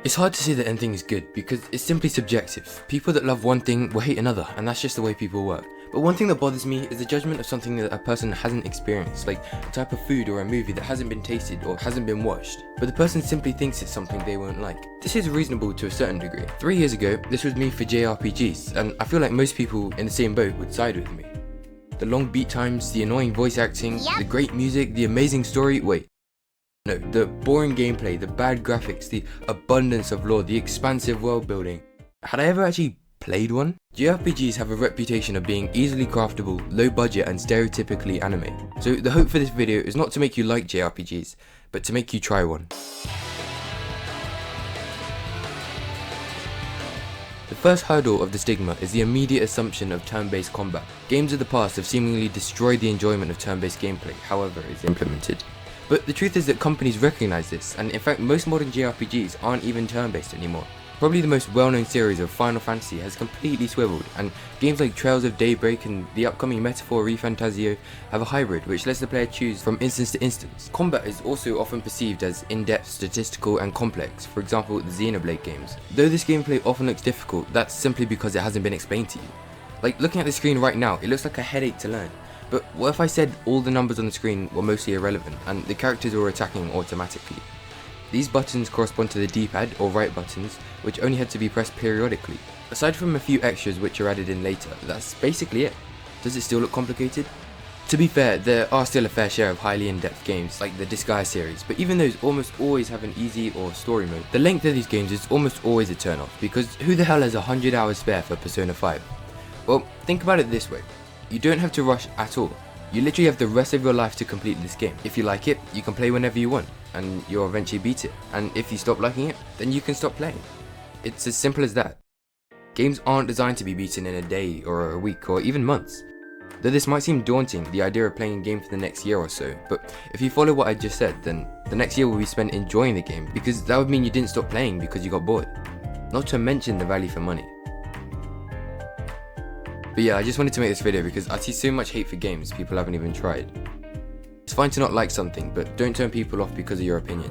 It's hard to say that anything is good because it's simply subjective. People that love one thing will hate another, and that's just the way people work. But one thing that bothers me is the judgment of something that a person hasn't experienced, like a type of food or a movie that hasn't been tasted or hasn't been watched, but the person simply thinks it's something they won't like. This is reasonable to a certain degree. 3 years ago, this was me for JRPGs, and I feel like most people in the same boat would side with me. The long beat times, the annoying voice acting, the great music, the amazing story, no, the boring gameplay, the bad graphics, the abundance of lore, the expansive world building. Had I ever actually played one? JRPGs have a reputation of being easily craftable, low budget and stereotypically anime. So the hope for this video is not to make you like JRPGs, but to make you try one. The first hurdle of the stigma is the immediate assumption of turn-based combat. Games of the past have seemingly destroyed the enjoyment of turn-based gameplay, however it's implemented. But the truth is that companies recognize this, and in fact most modern JRPGs aren't even turn-based anymore. Probably the most well-known series of Final Fantasy has completely swiveled, and games like Trails of Daybreak and the upcoming Metaphor ReFantazio have a hybrid which lets the player choose from instance to instance. Combat is also often perceived as in-depth, statistical and complex, for example the Xenoblade games. Though this gameplay often looks difficult, that's simply because it hasn't been explained to you. Like looking at the screen right now, it looks like a headache to learn. But what if I said all the numbers on the screen were mostly irrelevant and the characters were attacking automatically? These buttons correspond to the D-pad or right buttons, which only had to be pressed periodically. Aside from a few extras which are added in later, that's basically it. Does it still look complicated? To be fair, there are still a fair share of highly in-depth games like the Disgaea series, but even those almost always have an easy or story mode. The length of these games is almost always a turn-off, because who the hell has 100 hours spare for Persona 5? Well, think about it this way. You don't have to rush at all. You literally have the rest of your life to complete this game. If you like it, you can play whenever you want, and you'll eventually beat it. And if you stop liking it, then you can stop playing. It's as simple as that. Games aren't designed to be beaten in a day, or a week, or even months. Though this might seem daunting, the idea of playing a game for the next year or so, but if you follow what I just said, then the next year will be spent enjoying the game, because that would mean you didn't stop playing because you got bored. Not to mention the value for money. But yeah, I just wanted to make this video because I see so much hate for games people haven't even tried. It's fine to not like something, but don't turn people off because of your opinion.